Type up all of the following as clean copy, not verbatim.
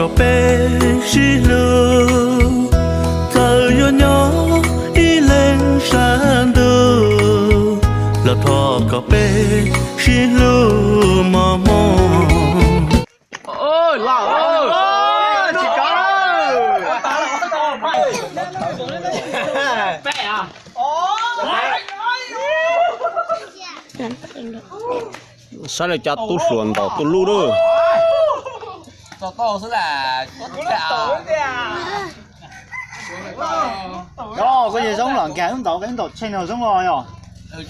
có bé xí lô thở nhỏ nhỏ đi lên sàn đồ là thọ có bé xí lô mò mò ôi là ơi chị cá bé à sao lại chặt tu xuân bảo tu lu đó to to sẽ là có đó có gì giống là cái tàu trên nào giống rồi nhở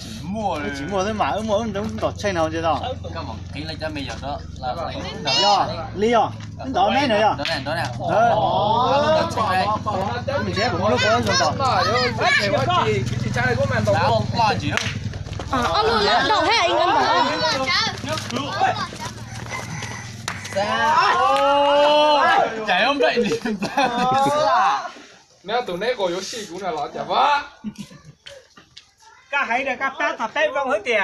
chỉ mua chỉ mua thôi mà mua giống tàu trên nào chưa đâu các bạn kỹ lại cho mình đó là lấy do lý do đó mấy nữa đó nè mình sẽ cũng lúc đó rồi tàu đó là gì đó luôn là đầu hay anh ăn chạy không dậy thì nếu tụi này có游戏cũng là老假吧。cá hay là cá cá thập tết vong hết tiền.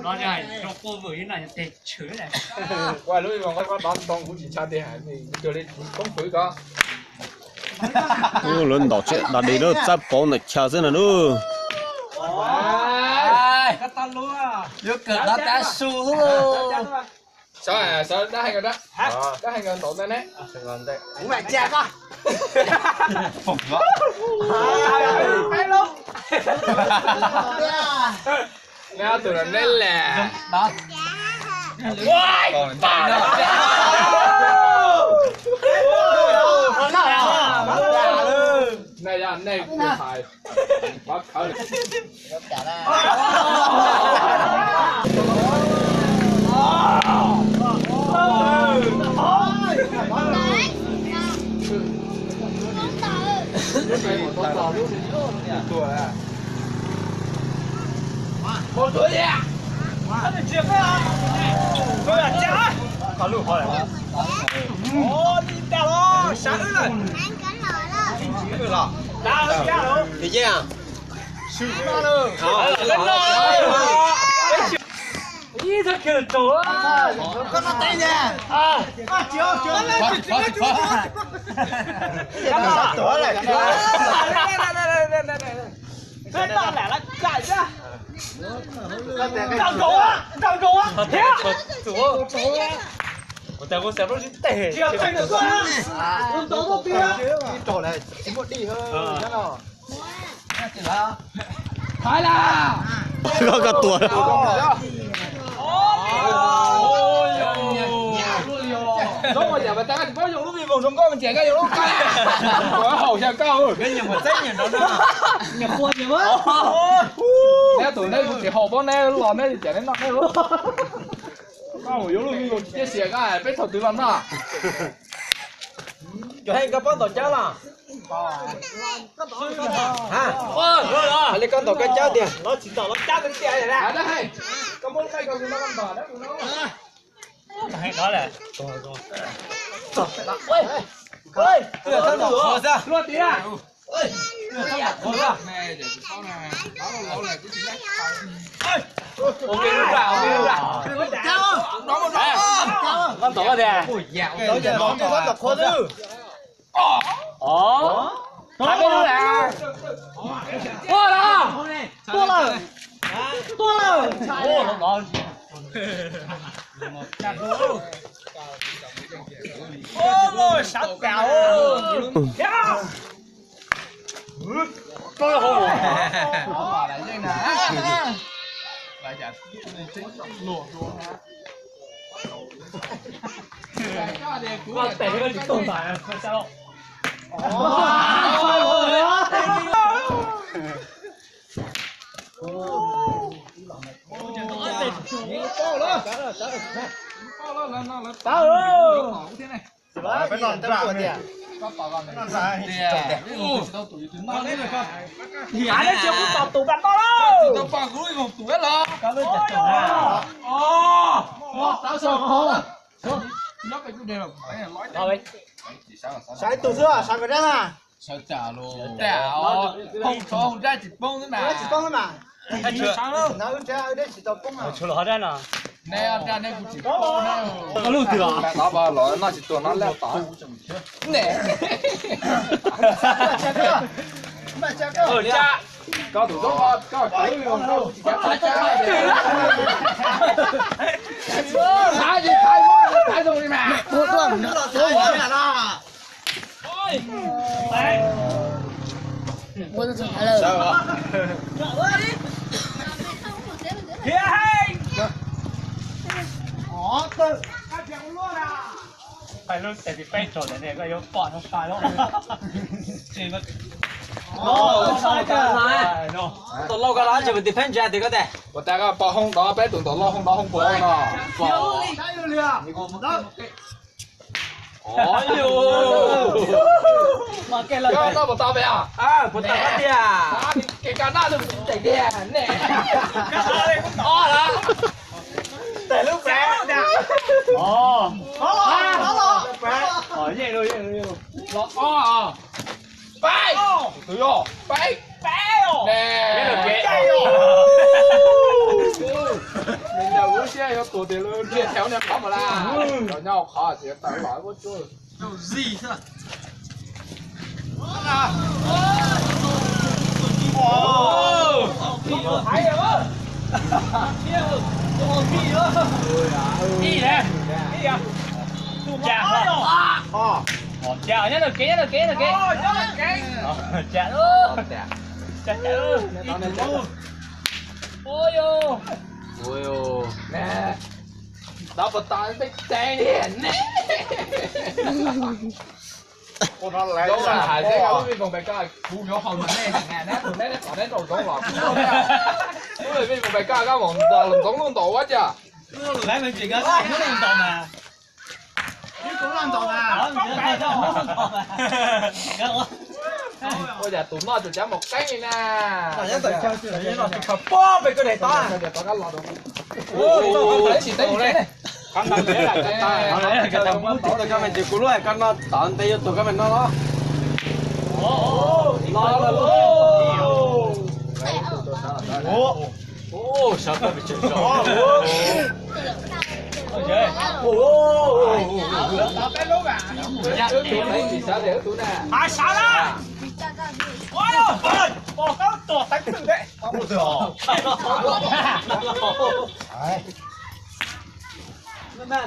nó này nó cô vừa như này tệ chửi này喂，你話我當股市差啲係，你叫你講佢個。lớn đỏ chết đã đi đó chắc có này chờ thế nào nữa Cá tăn luôn à. vô cực đó ta su luôn Sao à, sao đá hay cái đó? Đá hay cái tụi này nè. Cũng lại chè con. phục đó Hay luôn. Nghe tụi này là. đó Còn ta nữa. Này à, này cũng phải. Bắt khởi. Một tuổi gì à? Anh là chuyện đấy à? Tôi là chả. Có luôn thôi. Ồ, đi đào đó, sáng rồi. Anh cắn lò đó. Đào nó chả luôn. thì chứ à Sư nó luôn. Lên rồi. Ý thật kìa chúa. Con nó tay nha. Chiếu lên. Sắp tuổi này. Thế ta lẻ là cãi ra. Trăng trổ á. Thế à? Tao có xem nó chỉ tệ. Chiều thanh được rồi á. Con tố một tia. Cái trổ này chỉ một đi hơn. Thế nào? Thái là. có cả tuổi Giống mà chả phải ta chỉ bao nhiêu lúc đi vòng sống con mình trẻ cái lúc cay. Quá hậu chả cao rồi. cái nhưng mà chết nhiều đó nữa Nhập quân nhiều quá. Nè tụi này cũng chỉ hậu bao nè lò nè thì trẻ đến nặng nè luôn. Cao một yếu lúc đi vòng chia sẻ cái biết thật tứ lắm à. Cho hay các bác tổ cháu là. Hả? Hãy lấy con tổ cái cháu tiền. Nó chỉ tổ nó cháu cái tiền này À ra. đây. Có muốn cây còn nó làm bờ đấy của nó. Hay đó là. Ôi. Ôi, tựa thân thủ ra. Luôn tí à. Ôi. Tựa thân thủ ra. Này để sau này đó là lâu này cái chính sách. Ok luôn ra. Cháu ơi. Đó một đó. Con tổ gì à? ui dạo Tổ gì nó cái con tổ khô tư. Hai bên nữa nè. Tua là. Tua là. Ô, nó ngon. Ô, sáu cào. Tôi không. bỏ lại đây nè Con tẻ cái gì tồn tại à? Sao? phải nón tới nào kìa nón dài Thì ai đấy chưa có tọt tủ bắn bao đâu. Tao qua cuối một tuổi lo. Có bên chặt chồng ra. tao sợ không Nó cái chủ đề là phải là nói. Rồi. sai tủ xưa sai cái đó à Sao trả luôn. Trả. Không cho không ra chỉ bông thế mà. chỉ con thôi mà Anh chưa sáng đâu. nó ra đây chỉ tao cũng mà Chưa lọt ra nào. nè ra nè cũng chỉ có nè có lúc được mẹ nó bảo nó chỉ tuần nó leo tỏ nè ở cha có đủ có cái đâu chỉ cái cha thái gì thái rồi đi mà我都出来了。 kia hay phải luôn tại vì phải trộn này có yếu bỏ nó sai lắm chỉ có sai cái tôi lâu cái đó chỉ bị depend ra thì có thể của ta có bao không đó bé tụi tôi lo không đó không bỏ nó ôi yo mà cái là cái nó bảo tao bé à của tao cái gì à cái nó được chạy đi nè cái sao đây cũng to là để lúc bé nè ồ nó vậy rồi lo bay tụi yo bay bé rồi nè mình giờ muốn xe có tụi tiền luôn chia theo nhau khó mà la rồi nhau khó thì tao nói có chơi gì thế thấy rồi đi nè chả chả nhá được kế chả luôn chả luôn ôi yo ôi ô nè đó bà tao biết chạy nè cô nó lấy đúng là hải sẽ có viên còn bài ca phụ nhỏ hòn mình nè ngàn nát tụi nét còn nét đầu giống lọt đúng là viên còn bài ca các bọn làm giống luôn tổ quá chưa lấy mình chuyện cái nó làm toàn à cũng làm toàn à bây giờ tụi nó tụi chả một cái này nè bố mày có để to à tao cá lọt được ôi lấy chỉ tay này con đang lấy là cái thằng muốn tổ được cái mình chỉ cú luôn con nó tận tay tụi cái mình nó ô sao tao bị chết rồi tao bé lúc à chỉ sao để tụi nè à sao đó ôi ơi bỏ cái tổ đánh thử đấy không được mẹ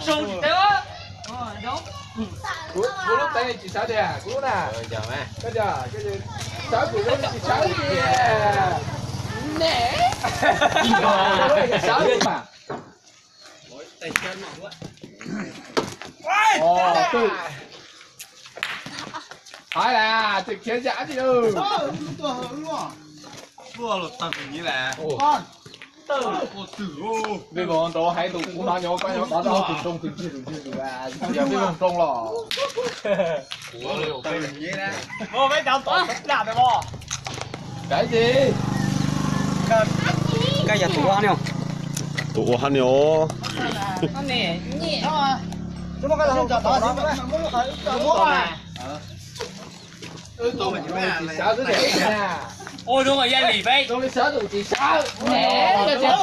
sùng thế á cú lúc tay chỉ sao để cú nè giờ mẹ cái gì sao cú lúc chỉ sao gì nè sao mà hỏi là thực hiện giả gì đâu vua lột tầm như là vì bọn tôi hay tụi cũng nói nhau cái nhau đó đâu tụi chung là giờ vì bọn chung là bố mấy cháu tổ làm được không cái gì cái giờ tụi anh không tụ hắn nhớ nhẹ. chúng nó cái là không chặt đó tụi mình chỉ sao cứ để nè ôi đúng rồi dây lì bay tụi mình sao tụi chỉ sao nè cái gì sao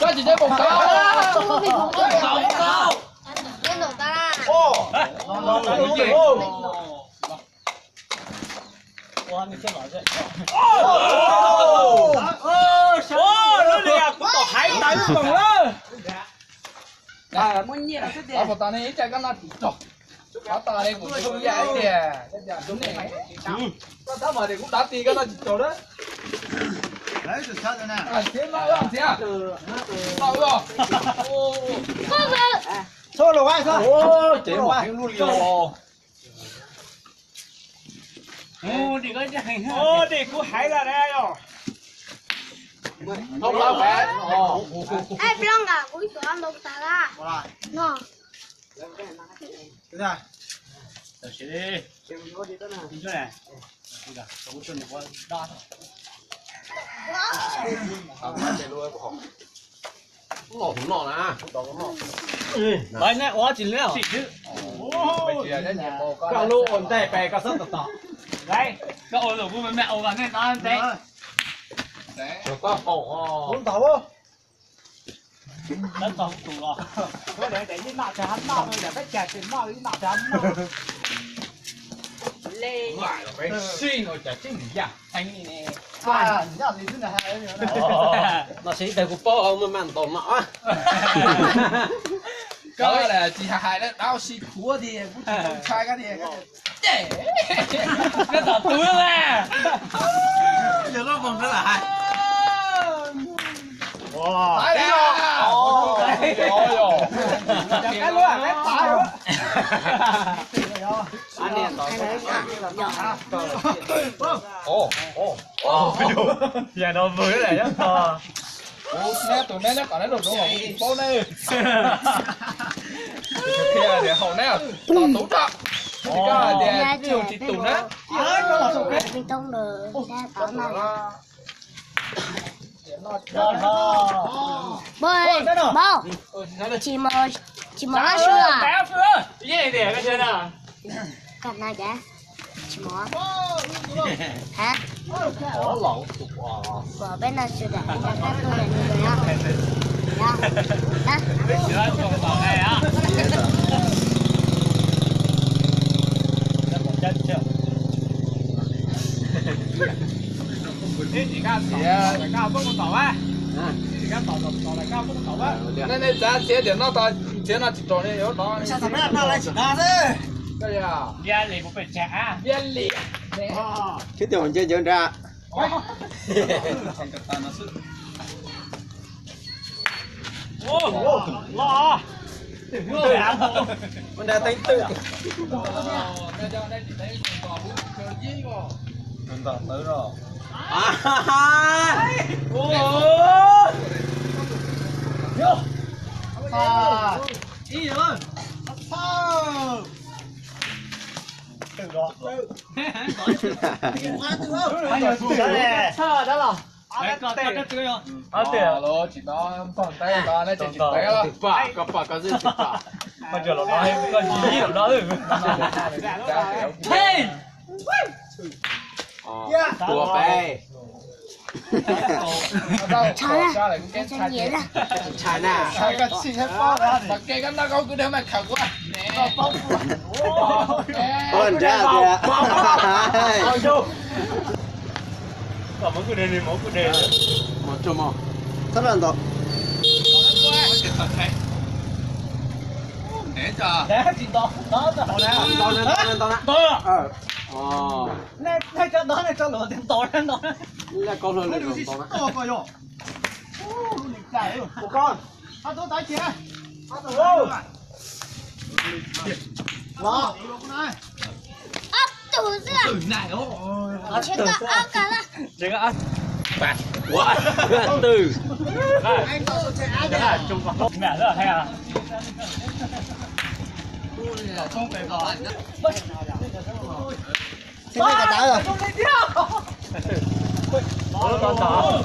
có chỉ chơi bóng cao Lên đầu ta. nó liệt cũng tổ hay đánh bằng lơ à muốn nhẹ à một tao này chạy cái nào chọc cái tao này cũng không dễ nè cái giờ đúng này tao mà thì cũng đá tì cái nào chọc đó lấy được sao rồi nè à thế mà làm thế à tao rồi Không được. số rồi ai sao ô chế một cái luôn liều ô thì có chạy ô thì cũng hay là đây rồi không lao bé Ê, Blanca, cuối tuần ăn đầu ta ra. Ngon. thế nào được chứ đi đi chỗ này đi cả tôi chuẩn bị qua đa nọ cũng nọ nè vậy nè quá chỉnh nữa cái lô ổn tay bè cái sắt tọt đây cái ôi rồi vui mẹ ôi vào này tao ăn té rồi có ổ Không tàu không? Nó còn tụ rồi. Có để với nọ cho hắn nọ thôi để phải chặt tiền nọ với nọ cho hắn nọ. Lên. Phải suy ngồi chả chính dạ. Anh này. À, nhá thì thế này hay nữa. nó sẽ để của bố ông mà tổn nọ Có là chỉ hại đó, đau xì khúa thì cũng không trai cái gì. Nó tỏ túi mà. Giờ nó còn rất là hay. Wow. Phải đi rồi. Ôi rồi. Cái luôn à, cái phải luôn. anh em tổn Giờ nó vừa này đó to. Tụi nó còn nó đồ đồ hộp bố này. Kia để hậu nè, tỏ tú trọng. Thì có để nhiều chỉ tụ nè. Mình tông được ra tao này. Bơi, bao. Chỉ mở ra chưa à? Bé Phương. Gì để cái chân nào? Cầm này đã. Chỉ mở. Hả? Của bên này chưa để cho các tôi để như thế nào? Đó. Chưa còn bảo này á. Chân chưa. Chỉ cao không tỏ á. Chỉ cao tỏ lại cao không tỏ á. Nên giá chế điểm nó tỏ chế nó chỉ tỏ này yếu đó. Sao thằng này nó lại chỉ ra thế? Cái gì à? Viên lì một phải trả. Viên lì. chứ tiểu chơi chơi ra Ô, lo. mình đã tính tự Bây giờ đây chỉ thấy tỏ cơ gì rồi. Mình tàu tới rồi. À. Ý rồi. Từ đó. Anh ơi, từ đó nè. Sao đó là? Đấy, có tươi không? Có tươi. Alo, chỉ đó còn tay đó nó chỉ tay đó. có gì chụp phạ Bây giờ nó nói có gì của nó rồi. Hey! của bé Cho nhẹ ra. chả nà Hai cái xin hết bao ra. Mà cái nó có cứ đem mà khẩu quá. Nè. con ra kìa Ôi chú. Còn mỗi cái đề mỗi cái đề. một chùm một rất là tốt Để cho. Để chỉ to đó rồi. to lên To. Này cho đó này cho lửa tiếng to lên đó. là con lớn lên to To coi rồi. của con Ăn tôi tay chị này. Đó. Ấp tủ ra. Này ôi. Chỉ có ấp cả là. Chỉ có ăn. quá từ Anh có chạy ai Đó là chung vào. Mẹ rất là hay à. Không phải vào ảnh đó. Xin cả táo rồi. Con tỏ.